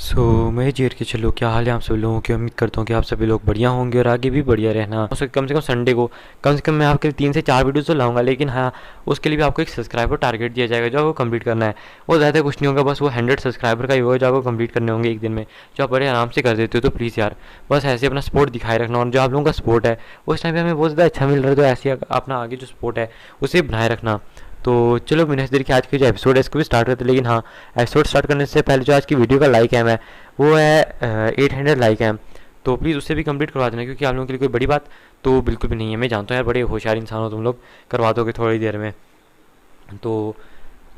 मैं जेर के चलो, क्या हाल है आप सभी लोगों की। उम्मीद करता हूँ कि आप सभी लोग बढ़िया होंगे और आगे भी बढ़िया रहना। उसके कम से कम संडे को कम से कम मैं आपके लिए 3 से 4 वीडियोस तो लाऊंगा, लेकिन हाँ, उसके लिए भी आपको एक सब्सक्राइबर टारगेट दिया जाएगा जो आपको कंप्लीट करना है। वो ज़्यादा कुछ नहीं होगा, बस वो 100 सब्सक्राइबर का ही होगा जो आपको कंप्लीट करने होंगे एक दिन में, जो आप बड़े आराम से कर देते हो। तो प्लीज़ यार, बस ऐसे अपना सपोर्ट दिखाए रखना, और जो आप लोगों का सपोर्ट है उस टाइम पे हमें बहुत ज़्यादा अच्छा मिल रहा है, तो ऐसे ही अपना आगे जो सपोर्ट है उसे बनाए रखना। तो चलो बिना देर के आज के जो एपिसोड है इसको भी स्टार्ट करते हैं। लेकिन हाँ, एपिसोड स्टार्ट करने से पहले जो आज की वीडियो का लाइक है मैं, वो है 800 लाइक है। तो प्लीज़ उससे भी कंप्लीट करवा देना, क्योंकि आप लोगों के लिए कोई बड़ी बात तो बिल्कुल भी नहीं है। मैं जानता हूँ यार, बड़े होशियार इंसान हो तुम लोग, करवा दोगे थोड़ी देर में। तो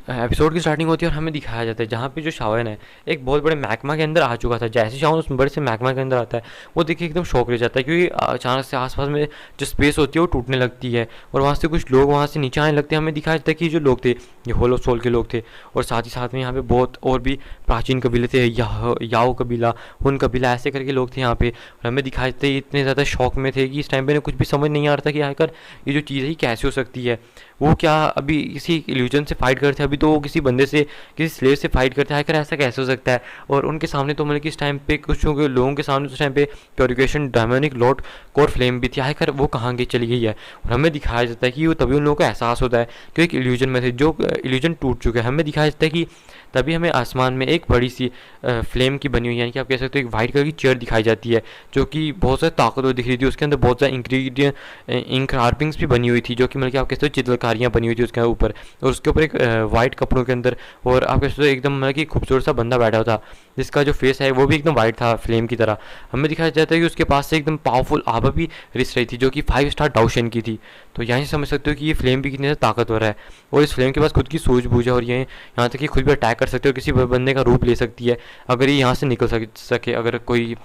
एपिसोड की स्टार्टिंग होती है और हमें दिखाया जाता है जहाँ पे जो शावन है एक बहुत बड़े मैग्मा के अंदर आ चुका था। जैसे शावन उस बड़े से मैग्मा के अंदर आता है, वो देखिए एकदम शॉक रह जाता है, क्योंकि अचानक से आसपास में जो स्पेस होती है वो टूटने लगती है और वहाँ से कुछ लोग वहाँ से नीचे आने लगते हैं। हमें दिखाया जाता है कि जो लोग थे ये होलो सोल के लोग थे, और साथ ही साथ में यहाँ पे बहुत और भी प्राचीन कबीले थे, याओ कबीला, हुन कबीला, ऐसे करके लोग थे यहाँ पे। और हमें दिखाया जाता है इतने ज़्यादा शौक में थे कि इस टाइम पे कुछ भी समझ नहीं आ रहा था कि आखिर ये जो चीज़ है ये कैसे हो सकती है। वो क्या अभी किसी इल्यूजन से फाइट करते हैं, अभी तो वो किसी बंदे से, किसी स्लेव से फाइट करते हैं, आखिर ऐसा कैसे हो सकता है। और उनके सामने तो मतलब कि इस टाइम पे कुछ लोगों के सामने उस टाइम पे प्योरिफिकेशन डायमोनिक लॉर्ड कोर फ्लेम भी थी, आखिर वो कहाँ गई, चली गई है। और हमें दिखाया जाता है कि वो तभी उन लोगों को एहसास होता है कि एक इल्यूजन में थे, जो इल्यूजन टूट चुका है। हमें दिखाया जाता है कि तभी हमें आसमान में एक बड़ी सी फ्लेम की बनी हुई, यानी कि आप कह सकते हो एक वाइट कलर की चेयर दिखाई जाती है, जो कि बहुत ज़्यादा ताकतवर दिख रही थी। उसके अंदर बहुत ज़्यादा इंग्रीडियंट इंक कार्पिंग्स भी बनी हुई थी, जो कि मतलब कि आप कह सकते हो चित्रकारियाँ बनी हुई थी उसके ऊपर, और उसके ऊपर एक वाइट कपड़ों के अंदर, और आप कह सकते हो एकदम मतलब कि खूबसूरत सा बंदा बैठा हुआ था, जिसका जो फेस है वो भी एकदम वाइट था फ्लेम की तरह। हमें दिखाया जाता है कि उसके पास से एकदम पावरफुल आभा भी रिस रही थी, जो कि 5 स्टार डाउशन की थी। तो यहाँ से समझ सकते हो कि ये फ्लेम भी कितनी ज़्यादा ताकतवर है, और इस फ्लेम के पास खुद की सूझबूझ है, और ये यहाँ तक कि खुद भी अटैक कर सकते हो, किसी बंदे का रूप ले सकती है अगर ये यहाँ से निकल सके, अगर कोई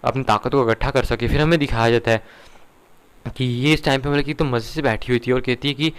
अपनी ताकत को इकट्ठा कर सके। फिर हमें दिखाया जाता है कि ये इस टाइम पे मतलब कि तो मज़े से बैठी हुई थी और कहती है कि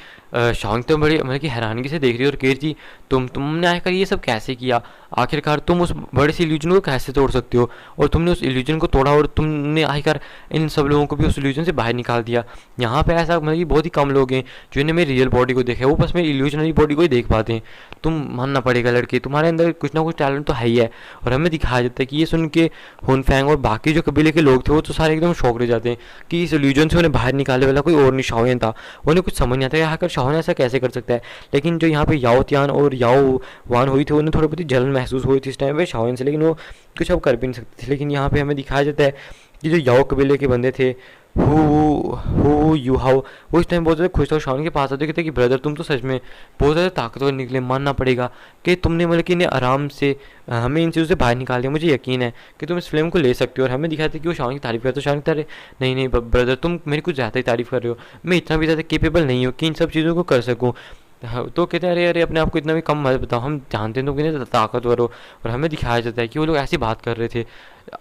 शांग तो बड़ी मतलब कि हैरानगी से देख रही है और कह रही थी, तुमने आखिर ये सब कैसे किया, आखिरकार तुम उस बड़े से इल्यूजन को कैसे तोड़ सकते हो, और तुमने उस इल्यूजन को तोड़ा और तुमने आखिरकार इन सब लोगों को भी उस इल्यूजन से बाहर निकाल दिया। यहाँ पे ऐसा मतलब कि बहुत ही कम लोग हैं जिन्होंने मेरी रियल बॉडी को देखा है, वो बस मेरी इल्यूजनरी बॉडी को ही देख पाते हैं। तुम मानना पड़ेगा लड़के, तुम्हारे अंदर कुछ ना कुछ टैलेंट तो है ही है। और हमें दिखाया जाता है कि ये सुन के हुनफैंग और बाकी जो कबीले के लोग थे वो तो सारे एकदम शौक रह जाते हैं कि इस इल्यूजन से उन्हें बाहर निकालने वाला कोई और नहीं शाओयन था। उन्हें कुछ समझ नहीं आता है आखिर शाओयन ऐसा कैसे कर सकता है। लेकिन जो यहाँ पे याओ तियान और याओ वान हुई थी, उन्हें थोड़ी बहुत जलन महसूस हुई थी इस टाइम पे शाओयन से, लेकिन वो कुछ अब कर भी नहीं सकते थे। लेकिन यहाँ पे हमें दिखाया जाता है कि जो याओ कबीले के बंदे थे, हु यू हाउ, वो इस टाइम बहुत ज़्यादा खुश था, शाओन के पास आते कहते कि ब्रदर तुम तो सच में बहुत ज़्यादा ताकतवर निकले, मानना पड़ेगा कि तुमने मतलब कि इन्हें आराम से हमें इन चीज़ों से बाहर निकाल दिया। मुझे यकीन है कि तुम इस फिल्म को ले सकते हो। और हमें दिखाया था कि वो शाओन की तारीफ करते, तो शाओन कहते नहीं नहीं ब्रदर, तुम मेरी कुछ ज़्यादा ही तारीफ कर रहे हो, मैं इतना भी ज़्यादा केपेबल नहीं हूँ कि इन सब चीज़ों को कर सकूँ। हाँ, तो कहते हैं अरे अरे अपने आप को इतना भी कम मत बताओ, हम जानते हैं तुम कितने ताकतवर हो। और हमें दिखाया जाता है कि वो लोग ऐसी बात कर रहे थे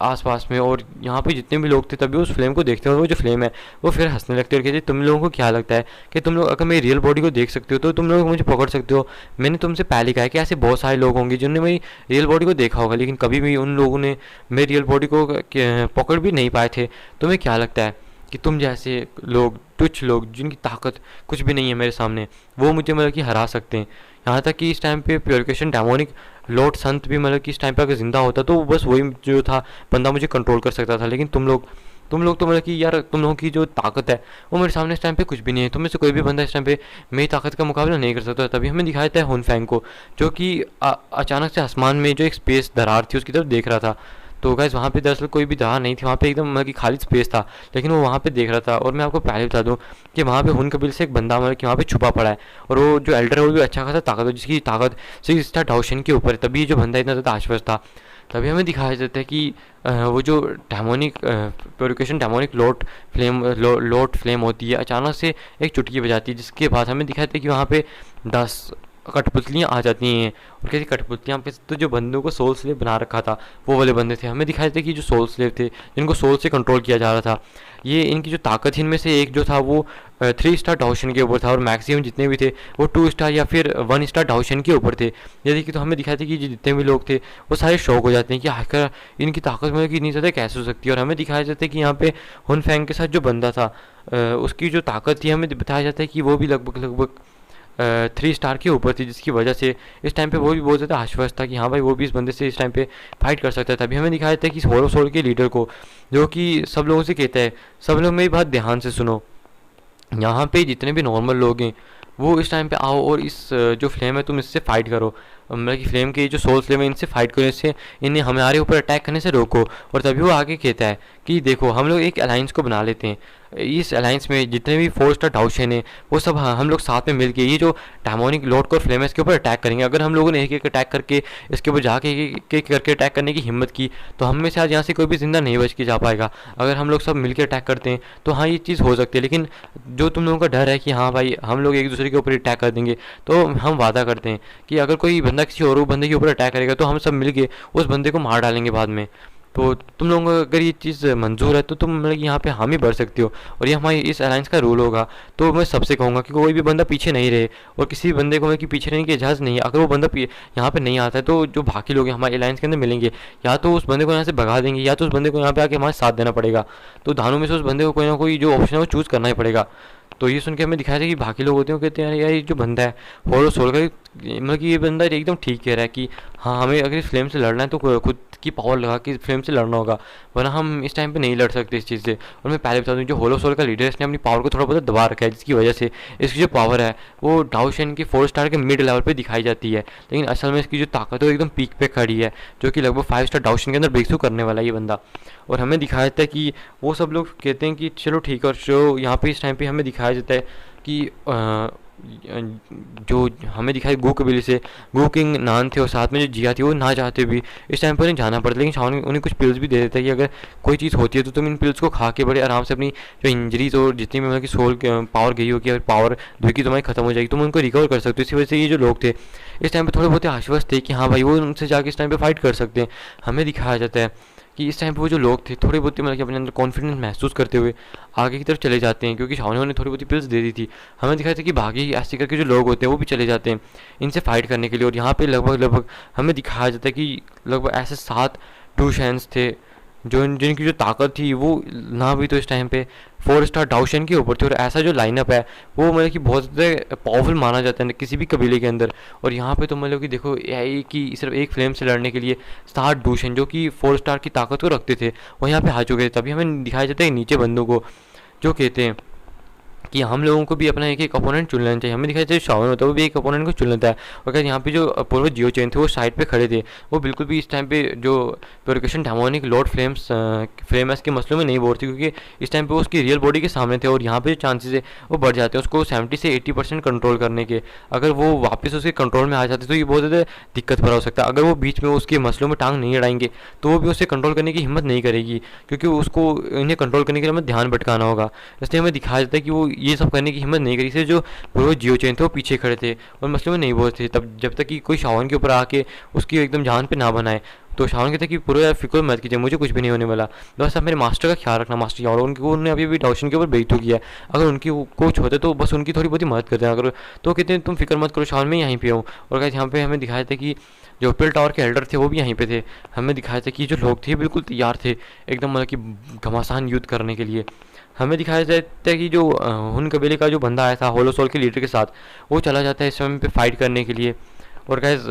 आसपास में, और यहाँ पे जितने भी लोग थे तभी उस फ्लेम को देखते हैं, और वो जो फ्लेम है वो फिर हंसने लगते हैं और कहते हैं तुम लोगों को क्या लगता है कि तुम लोग अगर मेरी रियल बॉडी को देख सकते हो तो तुम लोग मुझे पकड़ सकते हो। मैंने तुमसे पहले कहा है कि ऐसे बहुत सारे लोग होंगे जिन्होंने मेरी रियल बॉडी को देखा होगा, लेकिन कभी भी उन लोगों ने मेरी रियल बॉडी को पकड़ भी नहीं पाए थे। तुम्हें क्या लगता है कि तुम जैसे लोग, तुच्छ लोग जिनकी ताकत कुछ भी नहीं है मेरे सामने, वो मुझे मतलब कि हरा सकते हैं। यहाँ तक कि इस टाइम पे प्योरिफिकेशन डेमोनिक लॉर्ड संत भी मतलब कि इस टाइम पे अगर जिंदा होता तो बस वही जो था बंदा मुझे कंट्रोल कर सकता था। लेकिन तुम लोग तो मतलब कि यार, तुम लोगों की जो ताकत है वो मेरे सामने इस टाइम पे कुछ भी नहीं है। तुम में से कोई भी बंदा इस टाइम पे मेरी ताकत का मुकाबला नहीं कर सकता। तभी हमें दिखाया जाता है हुनफैंग को, जो कि अचानक से आसमान में जो एक स्पेस दरार थी उसकी तरफ देख रहा था। तो गाइस वहाँ पे दरअसल कोई भी दरार नहीं थी, वहाँ पे एकदम मतलब कि खाली स्पेस था, लेकिन वो वहाँ पे देख रहा था। और मैं आपको पहले बता दूँ कि वहाँ पे हुन कबील से एक बंदा मतलब कि वहाँ पे छुपा पड़ा है, और वो जो एल्डर है वो भी अच्छा खासा ताकत, जिसकी ताकत 6 स्टार डाउशन के ऊपर है, तभी जो बंदा इतना ज़्यादा आश्वस्त था। तभी हमें दिखाया जाता है कि वो जो डेमोनिक प्योरिफिकेशन डेमोनिक लोट फ्लेम होती है, अचानक से एक चुटकी बजाती है, जिसके बाद हमें दिखाया जाता है कि वहाँ पे 10 कठपुतलियाँ आ जाती हैं। और कैसी कठपुतलियाँ, तो जो बंदों को सोल स्लेव बना रखा था वो वाले बंदे थे। हमें दिखाया था कि जो सोल स्लेव थे जिनको सोल से कंट्रोल किया जा रहा था, ये इनकी जो ताकत थी इनमें से एक जो था वो 3 स्टार डाउशन के ऊपर था, और मैक्सिमम जितने भी थे वो 2 स्टार या फिर 1 स्टार डाउशन के ऊपर थे। ये देखिए, तो हमें दिखाया था कि जितने भी लोग थे वो सारे शौक हो जाते हैं कि आखिर इनकी ताकत मतलब कि इतनी ज़्यादा कैसे हो सकती है। और हमें दिखाया जाता है कि यहाँ पे हुनफैंग के साथ जो बंदा था उसकी जो ताकत थी, हमें बताया जाता है कि वो भी लगभग लगभग 3 स्टार के ऊपर थी, जिसकी वजह से इस टाइम पे वो भी बहुत ज़्यादा आश्वस्त था कि हाँ भाई वो भी इस बंदे से इस टाइम पे फाइट कर सकता है। तभी हमें दिखाया था कि इस होलो सोल के लीडर को, जो कि सब लोगों से कहता है, सब लोग मेरी बात ध्यान से सुनो, यहाँ पे जितने भी नॉर्मल लोग हैं वो इस टाइम पे आओ और इस जो फ्लेम है तुम इससे फाइट करो, मतलब कि फ्लेम के जो सोल फ्लेम है इनसे फाइट करो, इससे इन्हें हमारे ऊपर अटैक करने से रोको। और तभी वो आगे कहता है कि देखो हम लोग एक अलायंस को बना लेते हैं, इस अलायंस में जितने भी 4 स्टार डाउशन है वो सब हम लोग साथ में मिलके ये जो डायमोनिक लॉर्ड और फ्लेम है इसके ऊपर अटैक करेंगे। अगर हम लोगों ने एक एक अटैक करके इसके ऊपर जाके एक एक करके अटैक करने की हिम्मत की तो हम में से आज यहाँ से कोई भी जिंदा नहीं बच के जा पाएगा। अगर हम लोग सब मिलकर अटैक करते हैं तो हाँ ये चीज़ हो सकती है, लेकिन जो तुम लोगों का डर है कि हाँ भाई हम लोग एक दूसरे के ऊपर अटैक कर देंगे, तो हम वादा करते हैं कि अगर कोई बंदा किसी और बंदे के ऊपर अटैक करेगा तो हम सब मिलके उस बंदे को मार डालेंगे बाद में। तो तुम लोगों को अगर ये चीज़ मंजूर है तो तुम मतलब यहाँ पे हामी भर सकते हो, और ये हमारी इस अलायंस का रूल होगा। तो मैं सबसे कहूँगा कि कोई भी बंदा पीछे नहीं रहे, और किसी बंदे को मैं कि पीछे रहने की इजाज़त नहीं है। अगर वो बंदा यहाँ पे नहीं आता है तो जो बाकी लोग हैं हमारे अलायंस के अंदर मिलेंगे, या तो उस बंदे को यहाँ से भगा देंगे या तो उस बंदे को यहाँ पे आके हमारे साथ देना पड़ेगा। तो दोनों में से उस बंदे को कोई ना कोई जो ऑप्शन है वो चूज़ करना ही पड़ेगा। तो ये सुन के हमें दिखाया था कि बाकी लोग होते हैं, कहते हैं यार ये जो बंदा है होलो सोल का, मतलब कि ये बंदा एकदम ठीक कह रहा है कि हाँ हमें अगर इस फ्लेम से लड़ना है तो खुद की पावर लगा के इस फ्लेम से लड़ना होगा, वरना हम इस टाइम पे नहीं लड़ सकते इस चीज़ से। और मैं पहले बता दूँ जो होलो सोल का लीडर है इसने अपनी पावर को थोड़ा बहुत दबा रखा है, जिसकी वजह से इसकी जो पावर है वो डाउशन की 4 स्टार के मिड लेवल पे दिखाई जाती है, लेकिन असल में इसकी जो ताकत है वो एकदम पीक पे खड़ी है, जो कि लगभग 5 स्टार डाउशन के अंदर ब्रेक थ्रू करने वाला है ये बंदा। और हमें दिखाया जाता है कि वो सब लोग कहते हैं कि चलो ठीक है, और जो यहाँ पे इस टाइम पे हमें दिखाया जाता है कि जो हमें दिखाई गू कबीले से गू किंग नान थे और साथ में जो जिया थी वो ना चाहते भी इस टाइम पर उन्हें जाना पड़ता, लेकिन शाओन उन्हें कुछ पिल्स भी दे देता है कि अगर कोई चीज़ होती है तो तुम इन पिल्स को खा के बड़े आराम से अपनी जो इंजरीज और जितनी भी मतलब की सोल पावर गई होगी और पावर धुकी तुम्हारी खत्म हो जाएगी, तुम उनको रिकवर कर सकते हो। इसी वजह से ये जो लोग थे इस टाइम पर थोड़े बहुत आश्वस्त थे कि हाँ भाई वो उनसे जाके इस टाइम पर फाइट कर सकते हैं। हमें दिखाया जाता है कि इस टाइम पे वो जो लोग थे थोड़े बहुत मतलब कि अपने अंदर कॉन्फिडेंस महसूस करते हुए आगे की तरफ चले जाते हैं, क्योंकि शाओनियों ने थोड़ी बहुत पिल्स दे दी थी। हमें दिखाया था कि बाकी ऐसे करके जो लोग होते हैं वो भी चले जाते हैं इनसे फाइट करने के लिए, और यहाँ पे लगभग हमें दिखाया जाता है कि लगभग ऐसे 7 टूशैंस थे जो जिनकी जो ताकत थी वो ना भी तो इस टाइम पे 4 स्टार डाउशन के ऊपर थी, और ऐसा जो लाइनअप है वो मतलब कि बहुत ज़्यादा पावरफुल माना जाता है किसी भी कबीले के अंदर। और यहाँ पे तो मतलब कि देखो एक ही सिर्फ एक फ्लेम से लड़ने के लिए 7 डूशन जो कि 4 स्टार की ताकत को रखते थे वो यहाँ पे आ चुके थे। तभी हमें दिखाया जाता है नीचे बंदों को जो कहते हैं कि हम लोगों को भी अपना एक एक अपोनेंट चुन लेना चाहिए। हमें दिखाई चाहिए शाओन होता है वो भी एक अपोनेंट को चुन लेता है, और क्या यहाँ पे जो पूर्व जियो चेन थे वो साइड पे खड़े थे, वो बिल्कुल भी इस टाइम पे जो प्योरिकेशन डेमोनिक लॉर्ड फ्लेमस के मसलों में नहीं बोल थी, क्योंकि इस टाइम पे वो उसकी रियल बॉडी के सामने थे, और यहाँ पे जो चांसेस है वो बढ़ जाते हैं उसको 70 से 80% कंट्रोल करने के। अगर वो वापस उसके कंट्रोल में आ जाते तो ये बहुत ज़्यादा दिक्कत भरा हो सकता है। अगर वो बीच में उसके मसलों में टांग नहीं अड़ाएंगे तो वो भी उसे कंट्रोल करने की हिम्मत नहीं करेगी, क्योंकि उसको इन्हें कंट्रोल करने के लिए हमें ध्यान भटकाना होगा। इसलिए हमें दिखाया जाता है कि वो ये सब करने की हिम्मत नहीं करी, इसलिए जो पूर्व जियो चेन थे वो पीछे खड़े थे और मसलों में नहीं बोलते थे तब जब तक कि कोई शाओन के ऊपर आके उसकी एकदम जान पे ना बनाए। तो शाओन कहते कि पूरा फिक्र मत कीजिए, मुझे कुछ भी नहीं होने वाला, बस आप मेरे मास्टर का ख्याल रखना। मास्टर यार उन्होंने अभी भी डाउशन के ऊपर ब्रेक थ्रू किया है, अगर उनकी कोच होते तो बस उनकी थोड़ी बहुत ही मदद करते हैं। अगर तो कहते हैं तुम फिक्र मत करो शाओन, मैं यहीं पे हूँ। और कहते यहाँ पे हमें दिखाया था कि जो पिल टावर के एल्डर थे वो भी यहीं पे थे। हमें दिखाया था कि जो लोग थे बिल्कुल तैयार थे एकदम मतलब कि घमासान युद्ध करने के लिए। हमें दिखाया जाता है कि जो हुन कबीले का जो बंदा आया था होलो सोल के लीडर के साथ, वो चला जाता है इस समय पे फाइट करने के लिए। और गाइस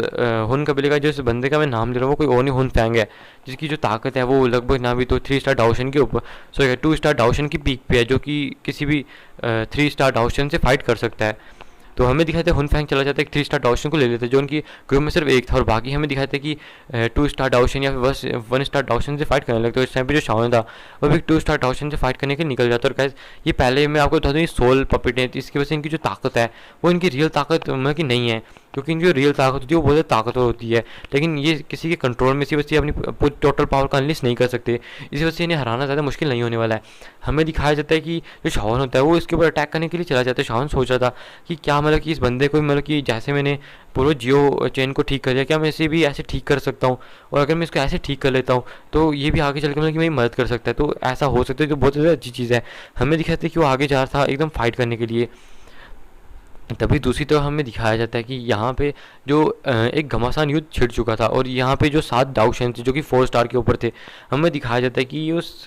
हुन कबीले का जो इस बंदे का मैं नाम ले रहा हूँ वो कोई और नहीं हुन फैंग है, जिसकी जो ताकत है वो लगभग ना भी तो 3 स्टार डाउशन के ऊपर 2 स्टार डाउशन की पीक पे है, जो कि किसी भी 3 स्टार डाउशन से फाइट कर सकता है। तो हमें दिखाया था हुन फैंग चला जाता है 3 स्टार डाउशन को ले लेते जो उनकी ग्रुप में सिर्फ एक था, और बाकी हमें दिखाया था कि 2 स्टार डाउशन या फिर 1 स्टार डाउशन से फाइट करने लगता है। इस टाइम पे जो शाओन था वो भी 2 स्टार डाउशन से फाइट करने के निकल जाता है। और गाइस ये पहले मैं आपको बता दूँ ये सोल पपेट है, इसकी वजह से इनकी जो ताकत है वो इनकी रियल ताकत मतलब कि नहीं है, क्योंकि इनकी जो रियल ताकत होती है वो बहुत ज़्यादा ताकतवर होती है, लेकिन ये किसी के कंट्रोल में इसी वजह से अपनी टोटल पावर का अनलिस्ट नहीं कर सकते, इसी वजह से इन्हें हराना ज़्यादा मुश्किल नहीं होने वाला है। हमें दिखाया जाता है कि जो शाओन होता है वो इसके ऊपर अटैक करने के लिए चला जाता है। शाओन सोच रहा था कि क्या मतलब कि इस बंदे को मतलब कि जैसे मैंने पूरा जियो चेन को ठीक कर लिया, क्या मैं इसे भी ऐसे ठीक कर सकता हूँ, और अगर मैं इसको ऐसे ठीक कर लेता हूँ तो ये भी आगे चल के मतलब कि मेरी मदद कर सकता है। तो ऐसा हो सकता है, जो बहुत ज़्यादा अच्छी चीज़ है। हमें दिखाया था कि वो आगे जा रहा था एकदम फाइट करने के लिए। तभी दूसरी तरफ हमें दिखाया जाता है कि यहाँ पे जो एक घमासान युद्ध छिड़ चुका था और यहाँ पे जो 7 डाउशन थे जो कि 4 स्टार के ऊपर थे, हमें दिखाया जाता है कि ये उस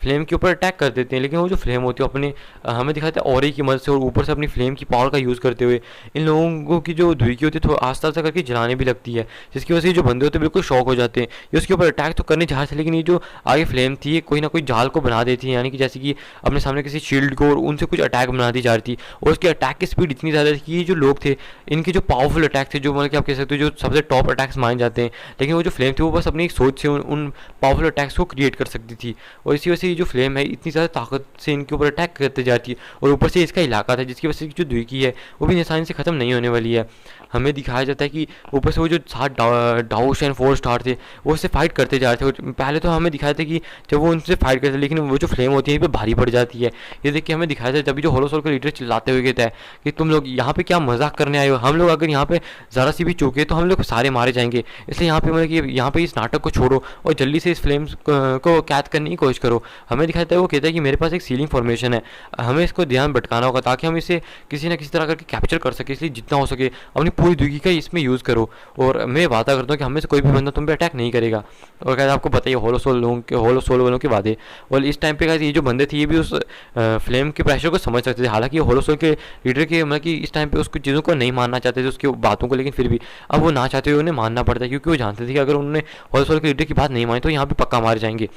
फ्लेम के ऊपर अटैक कर देते हैं, लेकिन वो जो फ्लेम होती है अपने हमें दिखाया जाता है ऑरे की मदद से और ऊपर से अपनी फ्लेम की पावर का यूज़ करते हुए इन लोगों की जो धुएं होती है थोड़ा आस्ता आस्ता करके जलाने भी लगती है, जिसकी वजह से जो बंदे होते हैं बिल्कुल शॉक हो जाते हैं। ये उसके ऊपर अटैक तो करने जा रहे थे, लेकिन ये जो आगे फ्लेम थी ये कोई ना कोई जाल को बना देती है, यानी कि जैसे कि अपने सामने किसी शील्ड को और उनसे कुछ अटैक बना दी जा रही थी। और उसकी अटैक की स्पीड इतनी ज़्यादा थी कि ये जो लोग थे इनके जो पावरफुल अटैक थे, जो मतलब कि आप कह सकते हो जो सबसे टॉप अटैक्स माने जाते हैं, लेकिन वो जो फ्लेम थी वो बस अपनी एक सोच से उन पावरफुल अटैक्स को क्रिएट कर सकती थी। और इसी वजह से ये जो फ्लेम है इतनी ज़्यादा ताकत से इनके ऊपर अटैक करते जाती है, और ऊपर से इसका इलाका था जिसकी वजह से जो द्वीकी है वो भी आसानी से ख़त्म नहीं होने वाली है। हमें दिखाया जाता है कि ऊपर से वो जो 7 डाउश एंड 4 स्टार थे वो उससे फाइट करते जा रहे थे। पहले तो हमें दिखाया था कि जब वो उनसे फाइट करते, लेकिन वो जो फ्लेम होती है ये पे भारी पड़ जाती है। ये देख के हमें दिखाया था तभी जो होलो सोल के लीडर चिल्लाते हुए कहता है कि तुम लोग यहाँ पे क्या मजाक करने आए हो, हम लोग अगर यहाँ पे ज़रा सी भी चूके तो हम लोग सारे मारे जाएंगे, इसलिए यहाँ पे मतलब कि यहाँ पे इस नाटक को छोड़ो और जल्दी से इस फ्लेम्स को कैद करने की कोशिश करो। हमें दिखाता है वो कहता है कि मेरे पास एक सीलिंग फॉर्मेशन है, हमें इसको ध्यान भटकाना होगा ताकि हम इसे किसी ना किसी तरह करके कैप्चर कर सके, इसलिए जितना हो सके अपनी पूरी दुगी का इसमें यूज़ करो और मैं वादा करता हूँ कि हमें से कोई भी बंदा तुम पे अटैक नहीं करेगा। और कहते आपको बताइए होलो सोल वालों के वादे। और इस टाइम पे ये जो बंदे थे ये भी उस फ्लेम के प्रेशर को समझ सकते थे, हालांकि होलो सोल के लीडर के मतलब कि इस टाइम पे उसकी चीज़ों को नहीं मानना चाहते थे उसकी बातों को, लेकिन फिर भी अब वो ना चाहते हुए उन्हें मानना पड़ता है, क्योंकि वो जानते थे कि अगर उन्होंने होलो सोल के लीडर की बात नहीं मानी तो यहाँ पे पक्का मार जाएंगे।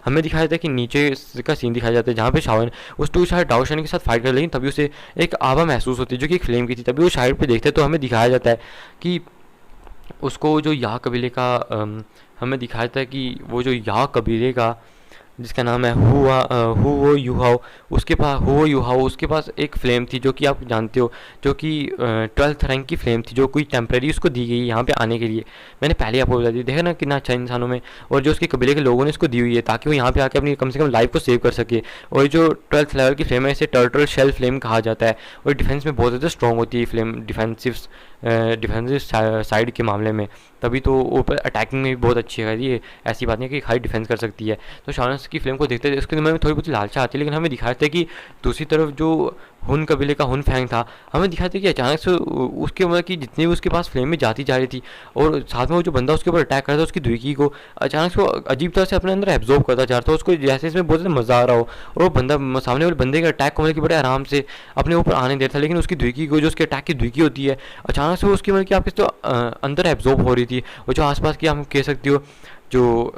हमें दिखाया जाता है कि नीचे का सीन दिखाया जाता है जहाँ पे शावन उस टू शायद डाउशन के साथ फाइट कर, लेकिन तभी उसे एक आभा महसूस होती है जो कि एक फ्लेम की थी। तभी वो साइड पे देखते हैं तो हमें दिखाया जाता है कि उसको जो या कबीले का हमें दिखाया जाता है कि वो जो या कबीले का जिसका नाम है हुओ युहाओ, उसके पास हुओ युहाओ उसके पास एक फ्लेम थी जो कि आप जानते हो, जो कि 12th रैंक की फ्लेम थी जो कोई टेम्प्रेरी उसको दी गई यहाँ पे आने के लिए। मैंने पहले आपको बता दी, देखा ना कितना अच्छा इंसानों में, और जो उसके कबीले के लोगों ने इसको दी हुई है ताकि वो यहाँ पे आके अपनी कम से कम लाइफ को सेव कर सके। और जो 12th लेवल की फ्लेम है इसे टर्टल शेल फ्लेम कहा जाता है, और डिफेंस में बहुत ज़्यादा स्ट्रॉन्ग होती है फ्लेम, डिफेंसिव साइड के मामले में। तभी तो ऊपर अटैकिंग में भी बहुत अच्छी है, ये ऐसी बात नहीं है कि हाई डिफेंस कर सकती है। तो शानस की फिल्म को देखते थे उसके दिमाग में थोड़ी बहुत लालचा आती है, लेकिन हमें दिखाया था कि दूसरी तरफ जो हुन कबीले का हुन फैंग था, हमें दिखाया था कि अचानक से उसके मतलब कि जितनी भी उसके पास फ्लेम में जाती जा रही थी और साथ में वो जो बंदा उसके ऊपर अटैक कर रहा था उसकी द्विकी को अचानक से वो अजीब तरह से अपने अंदर एब्जॉर्ब करता जा रहा था, उसको जैसे इसमें बहुत ज़्यादा मज़ा आ रहा हो, और वो बंदा सामने वाले बंदे के अटैक को मतलब कि बड़े आराम से अपने ऊपर आने देता था, लेकिन उसकी द्विकी को जो उसके अटैक की द्विकी होती है अचानक से वो उसकी मतलब कि आपके तो अंदर एब्जॉर्ब हो रही थी, और जो आसपास की आप कह सकती हो जो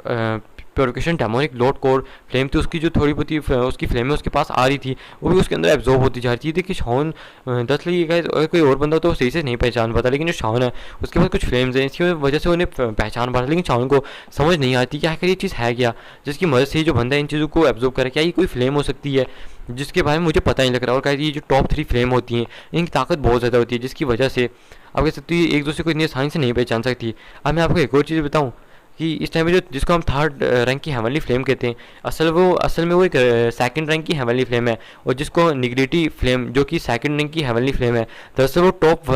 purification demonic Lord core flame थी उसकी जो थोड़ी बहुत उसकी फ्लेम में उसके पास आ रही थी वो भी उसके अंदर एब्जॉर्ब होती जा रही थी। देखिए शावन दस लिए अगर कोई और बंदा तो सही से नहीं पहचान पाता, लेकिन जो शावन है उसके पास कुछ फ्लेम्स हैं, इसकी वजह से उन्हें पहचान पाता, लेकिन शावन को समझ नहीं आती कि आखिर ये चीज़ है क्या जिसकी मदद से जो बंदा इन चीज़ों को एब्जॉर्ब करे, क्या ये कोई फ्लेम हो सकती है जिसके बारे में मुझे पता नहीं लग रहा। और क्या ये जो टॉप 3 फ्लेम होती हैं इनकी ताकत बहुत ज़्यादा होती है, जिसकी वजह से आप कह सकते हो एक दूसरे को इतनी आसानी से नहीं पहचान सकती। अब मैं आपको एक और चीज़ बताऊँ कि इस टाइम पे जो जिसको हम 3rd रैंक की हेवनली फ्लेम कहते हैं असल में वो एक 2nd रैंक की हेवनली फ्लेम है, और जिसको निग्रिटी फ्लेम जो कि 2nd रैंक की हेवनली फ्लेम है, दरअसल वो टॉप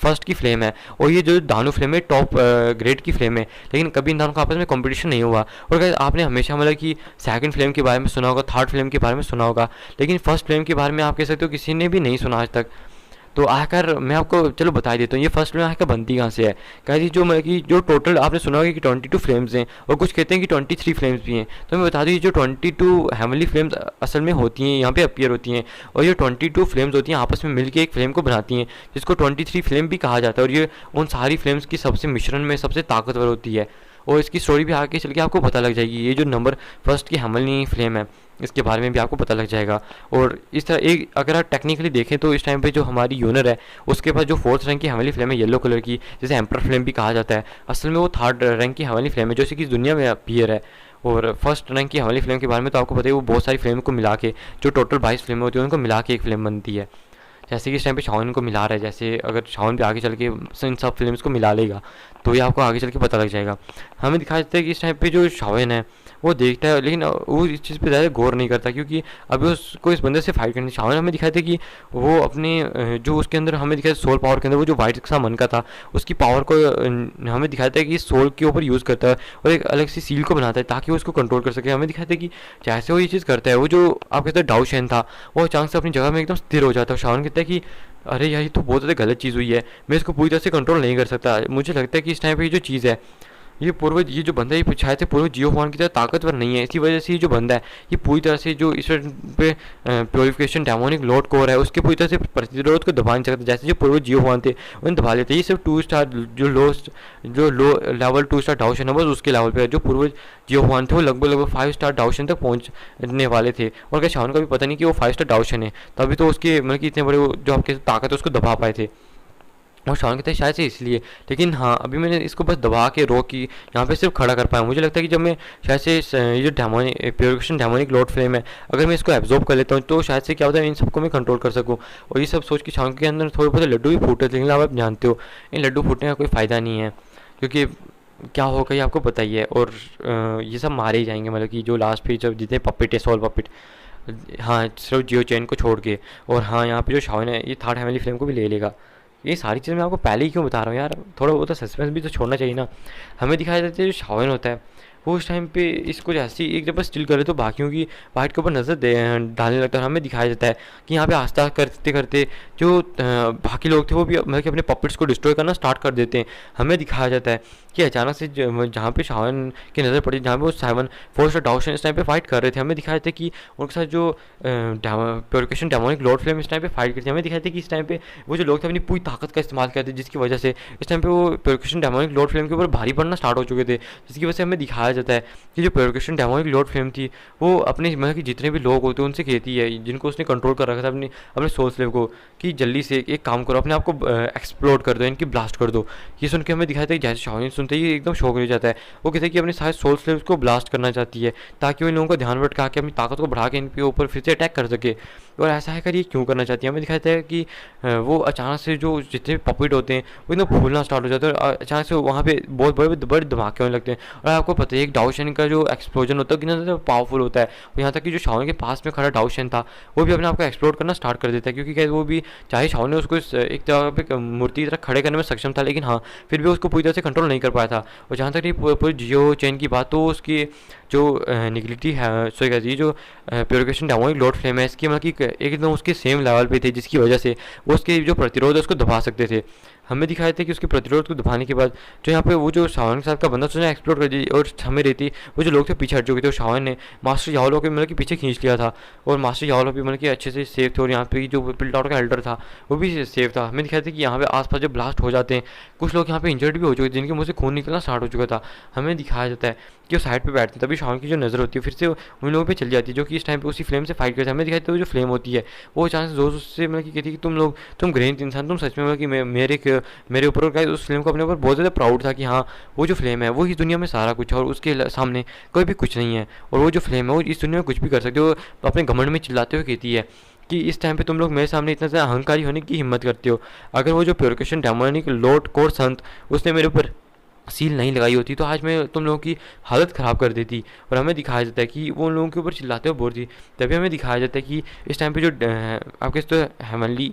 1st की फ्लेम है, और ये जो दानू फ्लेम है टॉप ग्रेड की फ्लेम है, लेकिन कभी इन दोनों का आपस में कंपटीशन नहीं हुआ। और अगर आपने हमेशा मतलब कि 2nd फ्लेम के बारे में सुना होगा, 3rd फ्लेम के बारे में सुना होगा, लेकिन 1st फ्लेम के बारे में आप कह सकते हो किसी ने भी नहीं सुना आज तक। तो आखिर मैं आपको चलो बता देता हूँ ये फर्स्ट फ्लेम आखिर बनती कहाँ से है। कह जी जो मतलब कि जो टोटल आपने सुना होगा कि 22 फ्लेम्स हैं, और कुछ कहते हैं कि 23 फ्लेम्स भी हैं। तो मैं बता दूँ ये जो 22 हेवनली फ्लेम्स असल में होती हैं यहाँ पे अपीयर होती हैं, और ये 22 फ्लेम्स होती हैं आपस में मिलकर एक फ्लेम को बनाती हैं जिसको 23 फ्लेम भी कहा जाता है, और ये उन सारी फ्लेम्स की सबसे मिश्रण में सबसे ताकतवर होती है। और इसकी स्टोरी भी आगे चल के आपको पता लग जाएगी, ये जो नंबर फर्स्ट की हेवनली फ्लेम है इसके बारे में भी आपको पता लग जाएगा। और इस तरह एक अगर आप टेक्निकली देखें तो इस टाइम पे जो हमारी यूनर है उसके पास जो 4th रैंक की हेवनली फ्लेम है येलो कलर की, जिसे एम्पर फ्लेम भी कहा जाता है, असल में वो 3rd रैंक की हेवनली फ्लेम है जो कि दुनिया में अपीयर है। और फर्स्ट रैंक की हेवनली फ्लेम के बारे में तो आपको पता है वो बहुत सारी फ्लेम को मिला के जो टोटल 22 फ्लेम होती है उनको मिला के एक फ्लेम बनती है। जैसे कि इस टाइम पे शावन को मिला रहा है, जैसे अगर शावन पे आगे चल के इन सब फिल्म्स को मिला लेगा तो ये आपको आगे चल के पता लग जाएगा। हमें दिखाया जाता है कि इस टाइम पे जो शावन है वो देखता है, लेकिन वो इस चीज़ पे ज़्यादा गौर नहीं करता, क्योंकि अभी उसको इस बंदे से फाइट करनी। शावन हमें दिखाया था कि वो अपने जो उसके अंदर हमें दिखाया सोल पावर के अंदर वो जो वाइट सा मन का था, उसकी पावर को हमें दिखाया था कि सोल के ऊपर यूज़ करता है और एक अलग सी सील को बनाता है ताकि वो उसको कंट्रोल कर सके। हमें दिखाया था कि जैसे वो ये चीज़ करता है, वो जो आप कहते हैं डाउ शेन था, वो अचानक से अपनी जगह में एकदम स्थिर हो जाता है। शावन कहता है कि अरे यार, ये तो बहुत ज़्यादा गलत चीज़ हुई है, मैं इसको पूरी तरह से कंट्रोल नहीं कर सकता। मुझे लगता है कि इस टाइम पे ये जो चीज़ है, ये पूर्वज, ये जो बंदा है, ये शायद से पूर्वज जियो फॉन की तरह ताकतवर नहीं है। इसी वजह से ये जो बंदा है, ये पूरी तरह से जो इस पे प्योरिफिकेशन डेमोनिक लॉर्ड कोर है, उसके पूरी तरह से प्रतिरोध को दबा नहीं सकता। जैसे जो पूर्वज जियो फॉन थे उन्हें दबा लेते। ये सिर्फ 2 स्टार जो लो लेवल 2 स्टार डाउशन है, बस उसके लेवल पे है। जो पूर्वज जियो फॉन थे वो लगभग 5 स्टार डाउशन तक पहुँचने वाले थे, और क्या शावन का भी पता नहीं कि वो 5 स्टार डाउशन है, तभी तो उसके मतलब कि इतने बड़े जो आपके ताकत है उसको दबा पाए थे। और शान कहते हैं शायद से इसलिए, लेकिन हाँ, अभी मैंने इसको बस दबा के रोक की यहाँ पे सिर्फ खड़ा कर पाया। मुझे लगता है कि जब मैं शायद से ये जो demonic purification demonic Lord flame है, अगर मैं इसको एब्जॉर्ब कर लेता हूँ तो शायद से क्या होता है, इन सबको मैं कंट्रोल कर सकूँ। और ये सब सोच के शान के अंदर थोड़े बहुत लड्डू भी फूटे, लेकिन आप जानते हो इन लड्डू फूटने का कोई फ़ायदा नहीं है, क्योंकि क्या होगा ये आपको पता ही है। और ये सब मारे ही जाएंगे, मतलब कि जो लास्ट पे जब जितने पपिट है, सोल पपिट, हाँ, सिर्फ जियो चैन को छोड़ के। और हाँ, यहाँ पे जो शावन है ये थर्ड फैमिली फ्लेम को भी ले लेगा। ये सारी चीज़ें मैं आपको पहले ही क्यों बता रहा हूँ यार, थोड़ा बहुत तो सस्पेंस भी तो छोड़ना चाहिए ना। हमें दिखाया जाता है जो शावन होता है वो उस टाइम पे इसको जैसे एक जब स्टिल करे तो बाकियों की वाइट के ऊपर नज़र दे डालने लगता है। हमें दिखाया जाता है कि यहाँ पे आस्था करते करते जो बाकी लोग थे वो भी मतलब कि अपने पपेट्स को डिस्ट्रॉय करना स्टार्ट कर देते हैं। हमें दिखाया जाता है कि अचानक से जहाँ पे शावन की नज़र पड़ी, जहाँ पे वो 4 स्टार डाउशन इस टाइम पे फाइट कर रहे थे, हमें दिखाया जाता है कि उनके साथ जो प्योरिफिकेशन डेमोनिक लॉर्ड फ्लेम इस टाइम पे फाइट करते हैं। हमें दिखाया था कि इस टाइम पे वो जो लोग थे अपनी पूरी ताकत का इस्तेमाल करते थे, जिसकी वजह से इस टाइम पे वो प्योरिफिकेशन डेमोनिक लॉर्ड फ्लेम के ऊपर भारी पड़ना स्टार्ट हो चुके थे। जिसकी वजह से हमें दिखाया जाता है कि जो प्योरिफिकेशन डेमोनिक लॉर्ड फ्लेम थी वो अपने मतलब कि जितने भी लोग होते हैं उनसे कहती है, जिनको उसने कंट्रोल कर रखा था अपने अपने सोल स्लेव को, कि जल्दी से एक काम करो, अपने आप को एक्सप्लोड कर दो, इनकी ब्लास्ट कर दो। ये सुन के हमें दिखाया था कि जैसे शाओनिन सुनते ही एकदम शौक हो जाता है। वो कहते हैं कि अपने सारे सोल स्लेव्स को ब्लास्ट करना चाहती है ताकि वो इन लोगों का ध्यान भटका के अपनी ताकत को बढ़ा के इनके ऊपर फिर से अटैक कर सके। और ऐसा है कर ये क्यों करना चाहती है, हमें दिखाता है कि वो अचानक से जो जितने पपिट होते हैं वो एकदम फूलना स्टार्ट हो जाता है, और अचानक से वहाँ पे बहुत बड़े बड़े धमाके होने लगते हैं। और आपको पता है एक डाउशन का जो एक्सप्लोजन होता है कितना ज़्यादा पावरफुल होता है। और यहाँ तक कि जो शाओन के पास में खड़ा डाउशन था वो भी अपने आप को एक्सप्लोर करना स्टार्ट कर देता है, क्योंकि क्या वो भी चाहे शाओन ने उसको एक जगह पे मूर्ति की तरह खड़े करने में सक्षम था, लेकिन हाँ फिर भी उसको पूरी तरह से कंट्रोल नहीं कर पाया था। और जहाँ तक पूरी जियो चैन की बात, तो उसकी जो निगलिटी है, सो कहती जो प्योरिफिकेशन डेमोनिक लॉर्ड फ्लेम है, इसकी मतलब कि एकदम उसके सेम लेवल पे थे, जिसकी वजह से वो उसके जो प्रतिरोध है उसको दबा सकते थे। हमें दिखाया था कि उसके प्रतिरोध को दबाने के बाद जो यहाँ पे वो जो शावन के साथ का बंदा उसने एक्सप्लोर कर दी, और हमें रहती वो जो लोग थे पीछे हट चुके थे, और शावन ने मास्टर यावलो के मतलब कि पीछे खींच लिया था, और मास्टर यावलो भी मतलब कि अच्छे से सेफ थे। और यहाँ पे जो पिलटावर का एल्डर था वो भी सेफ था। हमें दिखाया था कि यहाँ पे आसपास जब ब्लास्ट हो जाते हैं कुछ लोग यहाँ पे इंजर्ड भी हो चुके थे, जिनके मुँह से खून निकलना स्टार्ट हो चुका था। हमें दिखाया जाता है कि वो साइड पे बैठते हैं, तभी शावन की जो नज़र होती है फिर से उन लोगों पे चली जाती है जो कि इस टाइम पे उसी फ्लेम से फाइट करते हैं। हमें दिखाई देता है जो फ्लेम होती है वो अचानक से जोर से मतलब कि कहती है कि तुम लोग, तुम ग्रेट इंसान, तुम सच में मतलब कि मेरे ऊपर उस फ्लेम को अपने ऊपर बहुत ज़्यादा प्राउड था कि हाँ वो जो फ्लेम है वो इस दुनिया में सारा कुछ है और उसके सामने कोई भी कुछ नहीं है, और वो जो फ्लेम है वो इस दुनिया में कुछ भी कर सकते हो। अपने घमंड में चिल्लाते हुए कहती है कि इस टाइम पे तुम लोग मेरे सामने इतना ज़्यादा अहंकारी होने की हिम्मत करते हो। अगर वो जो प्योरिफिकेशन डेमोनिक लॉर्ड कोर संत उसने मेरे ऊपर सील नहीं लगाई होती तो आज मैं तुम लोगों की हालत ख़राब कर देती। और हमें दिखाया जाता है कि वो उन लोगों के ऊपर चिल्लाते हुए बोल थी। तभी हमें दिखाया जाता है कि इस टाइम पे जो आपके तो heavenly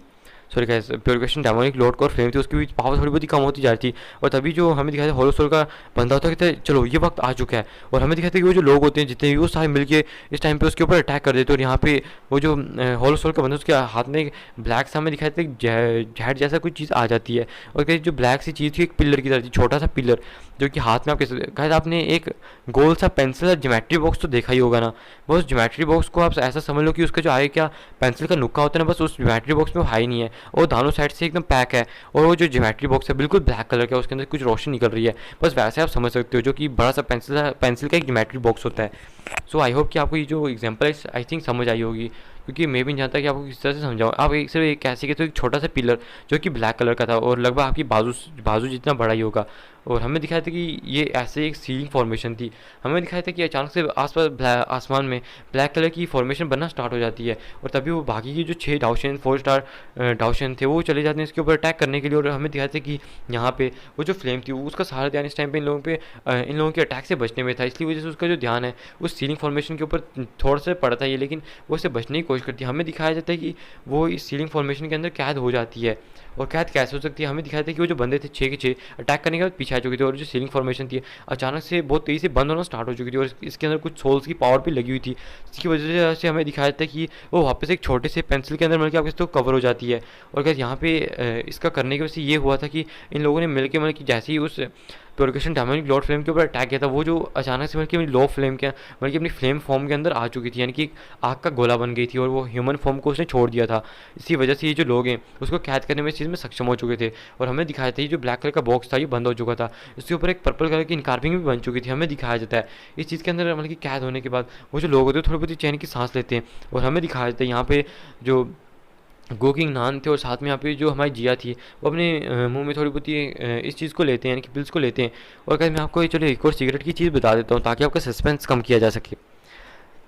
sorry guys purification demonic Lord core flame थी उसकी भी पावर थोड़ी बहुत ही कम होती जा रही थी। और तभी जो हमें दिखाया होलो सोल का बंदा होता है कहते हैं चलो ये वक्त आ चुका है। और हमें दिखाते हैं कि वो जो लोग होते हैं जितने भी वो सारे मिलके इस टाइम पे उसके ऊपर अटैक कर देते हैं। और यहाँ पे वो जो होलो सोल का बंदा उसके हाथ में ब्लैक सा हमें दिखाते हैं जैड जैसा कुछ चीज़ आ जाती है, और कहते जो ब्लैक सी चीज़ थी एक पिलर की तरह थी, छोटा सा पिलर जो कि हाथ में आपके गाइस आपने एक गोल सा पेंसिल या ज्योमेट्री बॉक्स तो देखा ही होगा ना। बस ज्योमेट्री बॉक्स को आप ऐसा समझ लो कि उसका जो आगे क्या पेंसिल का नुक्का होता है ना, बस उस ज्योमेट्री बॉक्स में वो हाई नहीं है, और दोनों साइड से एकदम पैक है। और वो जो ज्योमेट्री बॉक्स है बिल्कुल ब्लैक कलर का, उसके अंदर कुछ रोशनी निकल रही है, बस वैसे आप समझ सकते हो जो कि बड़ा सा पेंसिल का एक ज्योमेट्री बॉक्स होता है। सो आई होप कि आपको ये जो एग्जाम्पल है आई थिंक समझ आई होगी, क्योंकि मैं भी नहीं जानता कि आपको किस तरह से समझाऊँ। आप एक सिर्फ एक कैसे कहते हो एक छोटा सा पिलर जो कि ब्लैक कलर का था और लगभग आपकी बाजू जितना बड़ा ही होगा, और हमें दिखाया था कि ये ऐसे एक सीलिंग फॉर्मेशन थी। हमें दिखाया था कि अचानक से आसपास आसमान में ब्लैक कलर की फॉर्मेशन बनना स्टार्ट हो जाती है, और तभी वो बाकी की जो 6 डाउशन 4 स्टार डाउशन थे वो चले जाते हैं इसके ऊपर अटैक करने के लिए। और हमें दिखाया था कि यहाँ पे वो जो फ्लेम थी वो उसका सहारा ध्यान इस टाइम पे इन लोगों के अटैक से बचने में था, इसलिए वजह से उसका जो ध्यान है उस सीलिंग फॉर्मेशन के ऊपर थोड़ा सा पड़ता है, लेकिन वो उससे बचने की कोशिश करती है। हमें दिखाया जाता है कि वो इस सीलिंग फॉर्मेशन के अंदर कैद हो जाती है। और कैद कैसे हो सकती है, हमें दिखाया था कि वो जो बंदे थे 6 के 6 अटैक करने के बाद पीछे आ चुके थे, और जो सीलिंग फॉर्मेशन थी अचानक से बहुत तेज़ी से बंद होना स्टार्ट हो चुकी थी, और इसके अंदर कुछ सोल्स की पावर भी लगी हुई थी, जिसकी वजह से हमें दिखाया जाता है कि वो वापस एक छोटे से पेंसिल के अंदर मिलकर आपके तो कवर हो जाती है। और क्या यहाँ पे इसका करने की वजह से ये हुआ था कि इन लोगों ने मिलकर मतलब कि जैसे ही उस प्योरिकेशन डायमंड लॉर्ड फ्लेम के ऊपर अटैक किया था, वो जो अचानक से मतलब लो फ्लेम के मतलब कि अपनी फ्लेम फॉर्म के अंदर आ चुकी थी, यानी कि आग का गोला बन गई थी, और वो ह्यूमन फॉर्म को उसने छोड़ दिया था। इसी वजह से ये जो लोग हैं उसको कैद करने में इस चीज़ में सक्षम हो चुके थे। और हमें दिखाया था ये जो ब्लैक कलर का बॉक्स था ये बंद हो चुका था, इसके ऊपर एक पर्पल कलर की इनकार्विंग भी बन चुकी थी। हमें दिखाया जाता है इस चीज़ के अंदर मतलब कि कैद होने के बाद वो जो लोग होते हैं थोड़ी बहुत चैन की सांस लेते हैं। और हमें दिखाया जाता है यहाँ पे जो गोकिंग नान थे और साथ में यहाँ पे जो हमारी जिया थी वो अपने मुंह में थोड़ी बहुत इस चीज़ को लेते हैं, यानी कि पिल्स को लेते हैं। और क्या मैं आपको चलो एक और सिगरेट की चीज़ बता देता हूँ ताकि आपका सस्पेंस कम किया जा सके,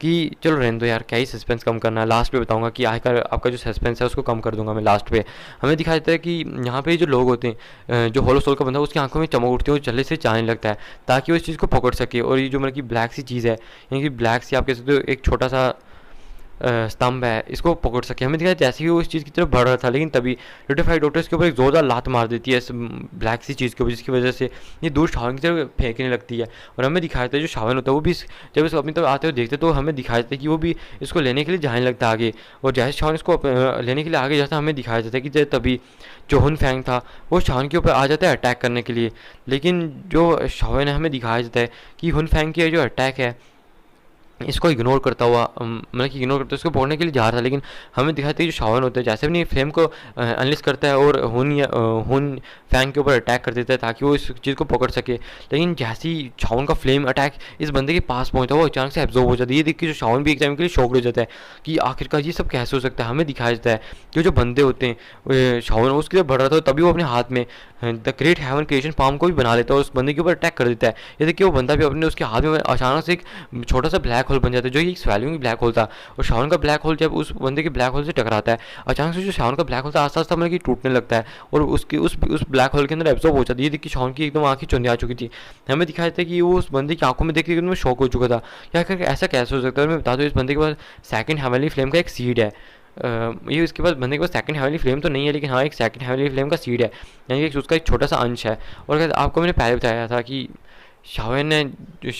कि चलो रहने दो यार, क्या ही सस्पेंस कम करना है, लास्ट पे बताऊंगा कि आखिर आपका जो सस्पेंस है उसको कम कर दूंगा मैं लास्ट पे। हमें दिखाया जाता है कि यहाँ पे जो लोग होते हैं जो होलो सोल का बंदा उसकी आंखों में चमक उठती है और जल्दी से जाने लगता है ताकि वो इस चीज़ को पकड़ सके। और ये जो मतलब कि ब्लैक सी चीज़ है, यानी कि ब्लैक सी आप कह सकते हो एक छोटा सा स्तंभ है, इसको पकड़ सके। हमें दिखाया जैसे ही वो इस चीज़ की तरफ बढ़ रहा था, लेकिन तभी रेटिफाइड डॉक्टर इसके ऊपर एक जोरदार लात मार देती है इस ब्लैक सी चीज़ के ऊपर, जिसकी वजह से ये दूर शावन की तरफ फेंकने लगती है। और हमें दिखाया था जो शावन होता है वो भी जब इसको अपनी तरफ आते हुए देखते तो हमें दिखाया जाता है कि वो भी इसको लेने के लिए जाने लगता है आगे। और जैसे शावन इसको लेने के लिए आगे जाता हमें दिखाया जाता है कि तभी जो हुन फैंग था वो शावन के ऊपर आ जाता है अटैक करने के लिए। लेकिन जो शावन है हमें दिखाया जाता है कि हुन फैंग की जो अटैक है इसको इग्नोर करता हुआ मतलब कि इग्नोर करते उसको पकड़ने के लिए जा रहा था, लेकिन हमें दिखाते हैं जो शावन होता है जैसे अपनी फ्लेम को अनलिस्ट करता है और हुन फैंग के ऊपर अटैक कर देता है ताकि वो इस चीज़ को पकड़ सके। लेकिन जैसे ही शावन का फ्लेम अटैक इस बंदे के पास पहुंचता है वो अचानक से एब्जॉर्ब हो जाता है। ये देख के जो शावन भी एक टाइम के लिए शॉक हो जाता है कि आखिरकार ये सब कैसे हो सकता है। हमें दिखाया जाता है कि जो बंदे होते हैं शावन उसके लिए बढ़ रहा था तभी वो अपने हाथ में the great heaven creation palm को भी बना लेता है और उस बंदे के ऊपर अटैक कर देता है। ये देखिए वो बंदा भी अपने उसके हाथ में अचानक से एक छोटा सा ब्लैक होल बन जाता है जो एक स्वैलिंग ब्लैक होल था। और शावन का ब्लैक होल जब उस बंदे के ब्लैक होल से टकराता है अचानक से जो शावन का ब्लैक होल था आस्ता आस्ता मतलब कि टूटने लगता है और उसकी उस ब्लैक होल के अंदर एब्जॉर्ब हो जाती है। ये देखिए शावन की एकदम आंखें चुंधी आ चुकी थी। हमें दिखाया था कि वो उस बंदे की आंखों में देख के एकदम शॉक हो चुका था, क्या करके ऐसा कैसे हो सकता है। और मैं बता दूँ इस बंदे के पास सेकंड हेवनली फ्लेम का एक सीड है। ये इसके पास बंदे के पास सेकंड हेवनली फ्लेम तो नहीं है, लेकिन हाँ एक सेकंड हेवनली फ्लेम का सीड है, यानी कि उसका एक छोटा सा अंश है। और आपको मैंने पहले बताया था कि शावन ने इस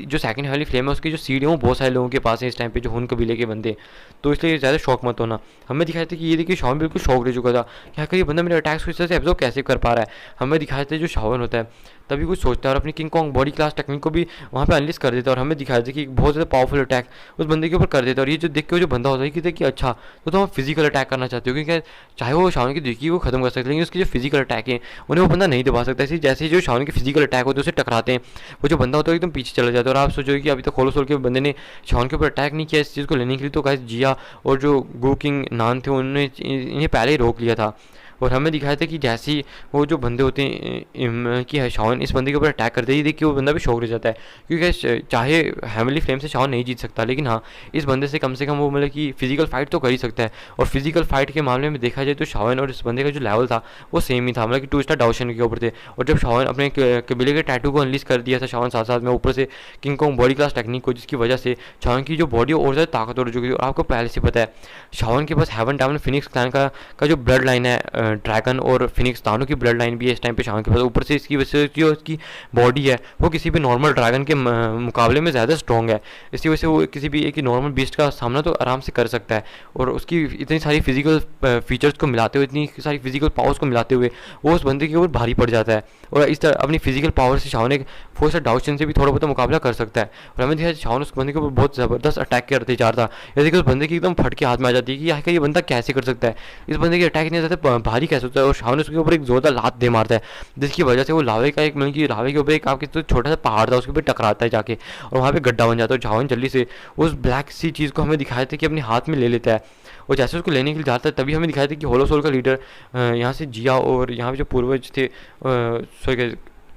जो सेकंड हेवनली फ्लेम है उसकी जो सीड है वो बहुत सारे लोगों के पास है इस टाइम पे जो हुन कबीले के बंदे, तो इसलिए ज़्यादा शौक मत होना। हमें दिखाया था कि ये देखिए शावन बिल्कुल शौक रह चुका था, क्या कर ये बंदा मेरे अटैक्स को इस तरह से एब्जॉर्ब कैसे कर पा रहा है। हमें दिखाया था जो शावन होता है तभी कुछ सोचता है और अपनी king Kong body class technique को भी वहाँ पे अनलिस्ट कर देता है। और हमें दिखाया था कि बहुत ज़्यादा पावरफुल अटैक उस बंदे के ऊपर कर देता है। और ये जो देख के जो बंदा होता है कि देखिए अच्छा तो हम फिजिकल अटैक करना चाहते हो, क्योंकि चाहे वो शावन की देखिए वो खत्म कर सकते हैं लेकिन उसके जो फिजिकल अटैक है उन्हें वो बंदा नहीं दबा सकता। इसी जैसे जो शावन के फिजिकल अटैक होते हैं उसे टकराते हैं वो जो बंदा होता है एकदम पीछे चला जाता है। और आप सोचोगे कि अभी तक होलो सोल के बंदे ने शावन के ऊपर अटैक नहीं किया इस चीज़ को लेने के लिए, तो गाइस जिया और जो गो किंग नान थे उन्होंने इन्हें पहले ही रोक लिया था। और हमें दिखाया था कि जैसे ही वो जो बंदे होते हैं कि शावन इस बंदे के ऊपर अटैक करते ही देख के वो बंदा भी शौक रह जाता है, क्योंकि चाहे हेवनली फ्लेम से शावन नहीं जीत सकता लेकिन हाँ इस बंदे से कम वो मतलब कि फिजिकल फाइट तो कर ही सकता है। और फिजिकल फाइट के मामले में देखा जाए तो शावन और इस बंदे का जो लेवल था वो सेम ही था, मतलब कि 2 स्टार डाउशन के ऊपर थे। और जब शावन अपने कबीले के टैटू को अनलिस्ट कर दिया था शावन साथ साथ में ऊपर से king Kong body class technique को, जिसकी वजह से शावन की जो बॉडी और ज़्यादा ताकतवर हो चुकी थी। और आपको पहले से पता है शावन के पास हेवन डायमंड फिनिक्स क्लैन का जो ब्लड लाइन है ड्रैगन और फिनिक्स दोनों की ब्लड लाइन भी है इस टाइम पे शावन के पास। ऊपर से इसकी वजह से जो इसकी बॉडी है वो किसी भी नॉर्मल ड्रैगन के मुकाबले में ज़्यादा स्ट्रॉन्ग है, इसकी वजह से वो किसी भी एक नॉर्मल बीस्ट का सामना तो आराम से कर सकता है। और उसकी इतनी सारी फिजिकल फीचर्स को मिलाते हुए इतनी सारी फिजिकल पावर्स को मिलाते हुए वो उस बंदे के ऊपर भारी पड़ जाता है। और इस तरह अपनी फिजिकल पावर से शावन एक 4 स्टार डाउशन से भी थोड़ा बहुत मुकाबला कर सकता है। और हमें देखा शावन उस बंदे के ऊपर बहुत ज़बरदस्त अटैक करते जा रहा था, ये देखिए उस बंदे की एकदम फट के हाथ में आ जाती है कि आखिर ये बंदा कैसे कर सकता है, इस बंदे के अटैक इतने ज़्यादा भारी कैसे होता है। और शावन उसके ऊपर एक जोरदार लात दे मारता है जिसकी वजह से वो लावे का एक मतलब कि लावे के ऊपर एक आपके तो छोटा सा पहाड़ था उसके ऊपर टकराता है जाके और वहाँ पे गड्ढा बन जाता है। शावन जल्दी से उस ब्लैक सी चीज़ को हमें दिखाया था कि अपने हाथ में ले लेता है। और जैसे उसको लेने के लिए जाता है तभी हमें दिखाया था कि होलो सोल का लीडर यहाँ से जिया और यहाँ पे जो पूर्वज थे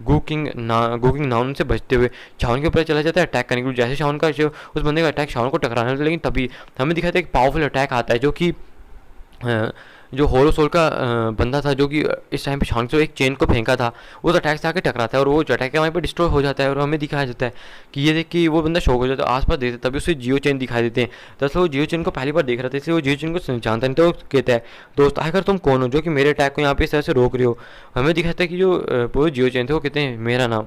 गुकिंग नाउन से बचते हुए शाओन के ऊपर चला जाता है अटैक करने के लिए। जैसे शाओन का जो उस बंदे का अटैक शाओन को टकराने लगता है, लेकिन तभी हमें दिखाता है एक पावरफुल अटैक आता है जो कि जो होलो सोल का बंदा था, जो कि इस टाइम पे शान से एक चेन को फेंका था, उस अटैक से आके टकराता है और वो जो अटैक है वहीं पे डिस्ट्रॉय हो जाता है। और हमें दिखाया जाता है कि ये देख कि वो बंदा शॉक हो जाता है, आसपास देखते तभी उसे जियो चेन दिखाई देते हैं। दरअसल वो जियो चेन को पहली बार देख रहा था, इसलिए वो जियो चेन को जानता नहीं। तो वो कहता है, दोस्त आखिर तुम कौन हो जो कि मेरे अटैक को यहाँ पे इस तरह से रोक रहे हो। हमें दिखाता है कि जो पूरे जियो चेन थे वो कहते हैं मेरा नाम,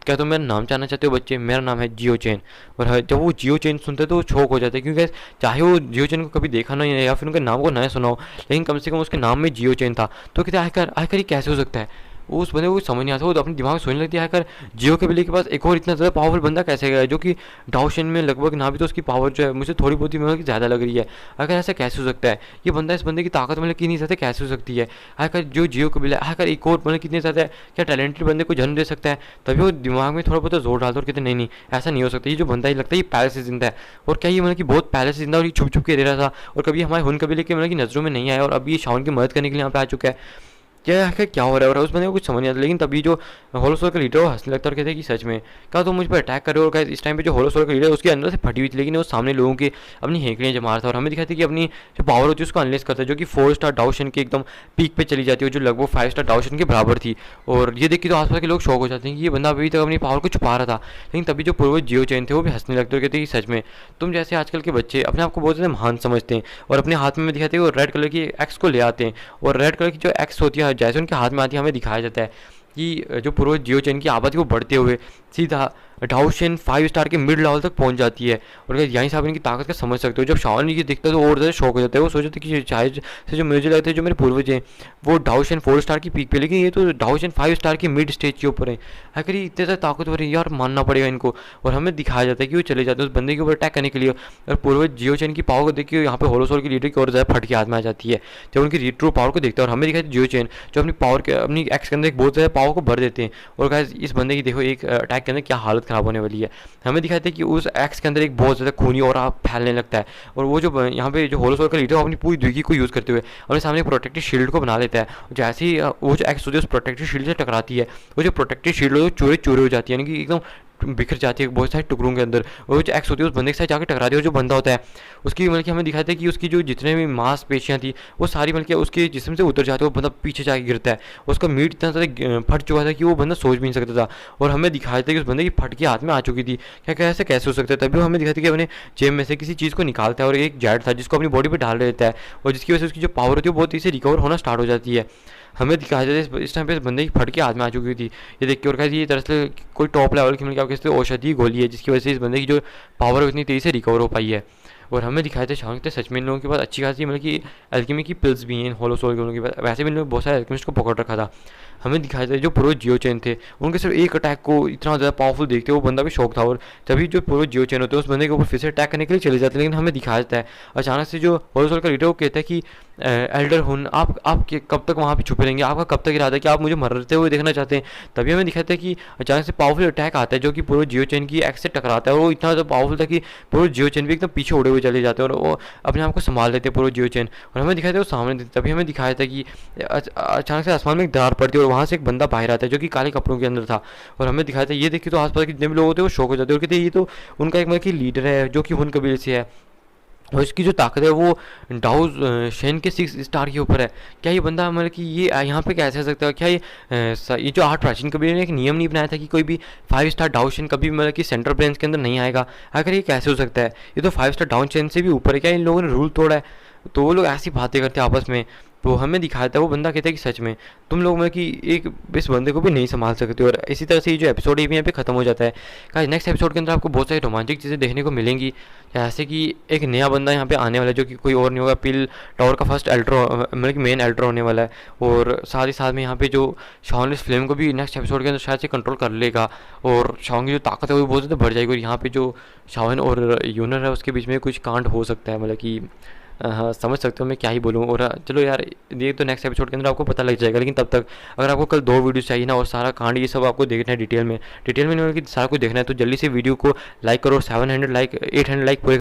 क्या तुम मेरा नाम जानना चाहते हो बच्चे, मेरा नाम है जियो चेन। और जब वो जियो चेन सुनते हैं तो वो शॉक हो जाते हैं, क्योंकि चाहे वो जियो चेन को कभी देखा नहीं है या फिर उनके नाम को नया सुना हो, लेकिन कम से कम उसके नाम में जियो चेन था। तो कहते आखिर ये कैसे हो सकता है। वो उस बंदे को समझ नहीं आता, वो अपने दिमाग में सोचने लगती है आखिर जियो के बिल्ली के पास एक और इतना ज़्यादा पावरफुल बंदा कैसे गया है, जो कि डाउशन में लगभग ना भी तो उसकी पावर जो है मुझे थोड़ी बहुत ही मतलब कि ज़्यादा लग रही है। आखिर ऐसा कैसे हो सकता है, ये बंदा इस बंदे की ताकत मतलब कितनी ज़्यादा कैसे हो सकती है। आखिर जो जियो के बिल्ली आखिर एक और मतलब कितने ज़्यादा क्या टैलेंटेड बंदे को जन्म दे सकता है। तभी वो दिमाग में थोड़ा बहुत जोर डालता और कहते नहीं ऐसा नहीं हो सकता, ये जो बंदा ही लगता है ये पहले से जिंदा है। और क्या ये मतलब कि बहुत पहले से जिंदा और ये छुप छुप के रह रहा था और कभी हमारे हुन कबीले के मतलब की नज़रों में नहीं आया और अभी ये शाओन की मदद करने के लिए यहाँ पे आ चुका है। क्या हो रहा है। और उस बंदे को कुछ समझ नहीं आता, लेकिन तभी जो होलो सोल का लीडर वो हंसने लगता है और कहते हैं कि सच में क्या तुम मुझ पर अटैक कर रहे हो। और इस टाइम पे जो होलो सोल का लीडर उसके अंदर से फटी हुई थी, लेकिन वो सामने लोगों की अपनी हेंकड़ियाँ जमा रहा था। और हमें दिखाती है कि अपनी जो पावर होती है उसको अनलेस करता है, जो कि 4 स्टार डाउशन के एकदम पीक पे चली जाती है, जो लगभग 5 स्टार डाउशन के बराबर थी। और ये देख के तो आसपास के लोग शौक हो जाते हैं कि ये बंदा अभी तक अपनी पावर को छुपा रहा था। लेकिन तभी जो पूर्वज जियो चैन थे वो भी हंसने लगते और कहते हैं कि सच में तुम जैसे आजकल के बच्चे अपने आप को बहुत ज़्यादा महान समझते हैं और अपने हाथ में दिखाते हैं वो रेड कलर की एक्स को ले आते हैं। और रेड कलर की जो एक्स होती है जैसे उनके हाथ में आती है, हमें दिखाया जाता है कि जो पूर्वज जियो चैन की आबादी को बढ़ते हुए सीधा डाउशन 5 स्टार के मिड लेवल तक पहुंच जाती है। और यहीं से आप इनकी ताकत का समझ सकते हो। जब शाओन ये देखता है तो और ज़्यादा शौक हो जाता है, वो सोचते कि शायद से जो मुझे लगता है जो मेरे पूर्वज हैं वो डाउशन 4 स्टार की पीक पे, लेकिन ये तो डाउशन 5 स्टार की मिड स्टेज के ऊपर है। आखिर ये इतने ज़्यादा ताकतवर है यार, मानना पड़ेगा इनको। और हमें दिखाया जाता है कि वो चले जाते हैं उस बंदे के ऊपर अटैक करने के लिए। और पूर्वज जियो चैन की पावर को देख के यहाँ पे होलो सोल की लीडर की और ज़्यादा फट के हाथ में आ जाती है जब उनकी ट्रू पावर को देखता है। और हमें दिखाया जियो चैन जो अपनी पावर के अपनी एक्स के अंदर एक बहुत ज़्यादा पावर को भर देते हैं। और गाइस इस बंदे की देखो एक अटैक के अंदर क्या हालत ख़राब होने वाली है। हमें दिखाते हैं कि उस एक्स के अंदर एक बहुत ज़्यादा खूनी और आप फैलने लगता है। और वो जो यहाँ पे जो होलो सोल का लीडर है अपनी पूरी द्विगी को यूज़ करते हुए अपने सामने प्रोटेक्टिव शील्ड को बना लेता है। जैसे ही वो जो एक्स होती है उस प्रोटेक्टिव शील्ड से टकराती है, वो जो प्रोटेक्टिव शील्ड है चूरे चूरे हो जाती है, यानी कि एकदम बिखर जाती है बहुत सारे टुकड़ों के अंदर। वो जो एक्स होती है उस बंदे के साथ जाकर टकराती है। और जो बंदा होता है उसकी मतलब कि हमें दिखाते हैं कि उसकी जो जितने भी मांसपेशियाँ थी वो सारी मतलब कि उसके जिस्म से उतर जाती है, वो बंदा पीछे जाके गिरता है। उसका मीट इतना ज़्यादा फट चुका था कि वो बंदा सोच भी नहीं सकता था। और हमें दिखाया था कि उस बंदे की फट के हाथ में आ चुकी थी। क्या कैसे हो सकता है। तभी वो हमें दिखाती है कि अपने जेब में से किसी चीज़ को निकालता है और एक जेट था जिसको अपनी बॉडी पर डाल देता है, और जिसकी वजह से उसकी जो पावर होती है वो बहुत ही से रिकवर होना स्टार्ट हो जाती है। हमें दिखाया जाता है इस टाइम पे इस बंदे की फट के हाथ में आ चुकी थी ये देख के। और ये दरअसल कोई टॉप लेवल की मतलब क्या औषधि गोली है जिसकी वजह से इस बंदे की जो पावर है उतनी तेज़ी से रिकवर हो पाई है। और हमें दिखाया था शाम के सच में इन लोगों के पास अच्छी खासी मतलब कि एल्केमी की पिल्स भी हैं होलो सोल के लोगों के पास। वैसे भी इन लोगों ने बहुत सारे एल्केमिस्ट को पकड़ रखा था। हमें दिखाया था जो पूर्व जियो चैन थे उनके सिर्फ एक अटैक को इतना ज़्यादा पावरफुल देखते वो बंदा भी शौक था। और तभी जो पूर्व जियो चैन होते हैं उस बंदे के ऊपर फिर से अटैक करने के लिए चले जाते हैं। लेकिन हमें दिखाया जाता है अचानक से जो होलो सोल का लीडर वो कहता है कि एल्डर हुन आप कब तक वहाँ पे छुपे रहेंगे, आपका कब तक इरादा है कि आप मुझे मरते हुए देखना चाहते हैं। तभी हमें दिखाता है कि अचानक से पावरफुल अटैक आता है जो कि पूर्व जियो चैन की एक्स से टकराता है। और वो इतना ज़्यादा पावरफुल था कि पूर्व जियो चैन भी एकदम पीछे उड़े हुए चले जाते हैं और वो अपने आप को संभाल लेते हैं पूर्व जियो चैन। और हमें दिखाया था वो सामने, तभी हमें दिखाया था कि अचानक से आसमान में एक दरार पड़ती है और वहाँ से एक बंदा बाहर आता है जो कि काले कपड़ों के अंदर था। और हमें दिखाया था ये देखिए तो आसपास के जितने भी लोग होते हैं वो शौक हो जाते हैं और कहते हैं ये तो उनका एक मतलब कि लीडर है जो कि हुन कबीले से है और इसकी जो ताकत है वो डाउज शेन के 6 स्टार के ऊपर है। क्या ये बंदा मतलब कि ये यहाँ पे कैसे आ सकता है। क्या ये जो 8 प्राचीन कबीले ने एक नियम नहीं बनाया था कि कोई भी 5 स्टार डाउन चेन कभी मतलब कि सेंट्रल प्लेन्स के अंदर नहीं आएगा। आखिर ये कैसे हो सकता है, ये तो 5 स्टार डाउन चेन से भी ऊपर है। क्या इन लोगों ने रूल तोड़ा है। तो वो लोग ऐसी बातें करते हैं आपस में। तो हमें दिखाया था वो बंदा कहता है कि सच में तुम लोग मतलब कि एक इस बंदे को भी नहीं संभाल सकते। और इसी तरह से ये जो एपिसोड है यहाँ पे खत्म हो जाता है। क्या नेक्स्ट एपिसोड के अंदर आपको बहुत सारी रोमांचक चीज़ें देखने को मिलेंगी, जैसे कि एक नया बंदा यहाँ पे आने वाला है जो कि कोई और नहीं होगा, पिल टावर का फर्स्ट एल्ट्रो मतलब कि मेन एल्ट्रो होने वाला है। और साथ ही साथ में यहाँ पे जो शॉन इस फिल्म को भी नेक्स्ट एपिसोड के अंदर शायद से कंट्रोल कर लेगा और शॉन की जो ताकत है वो बहुत ज़्यादा बढ़ जाएगी। और यहाँ पे जो शावन और यूनर है उसके बीच में कुछ कांड हो सकता है, मतलब कि हाँ समझ सकते हो मैं क्या ही बोलूँ। और चलो यार ये तो नेक्स्ट एपिसोड के अंदर आपको पता लग जाएगा। लेकिन तब तक अगर आपको कल 2 वीडियोस चाहिए ना और सारा कांड ये सब आपको देखना है डिटेल में नहीं कि सारा कुछ देखना है तो जल्दी से वीडियो को लाइक करो। 700 लाइक 800 लाइक पूरे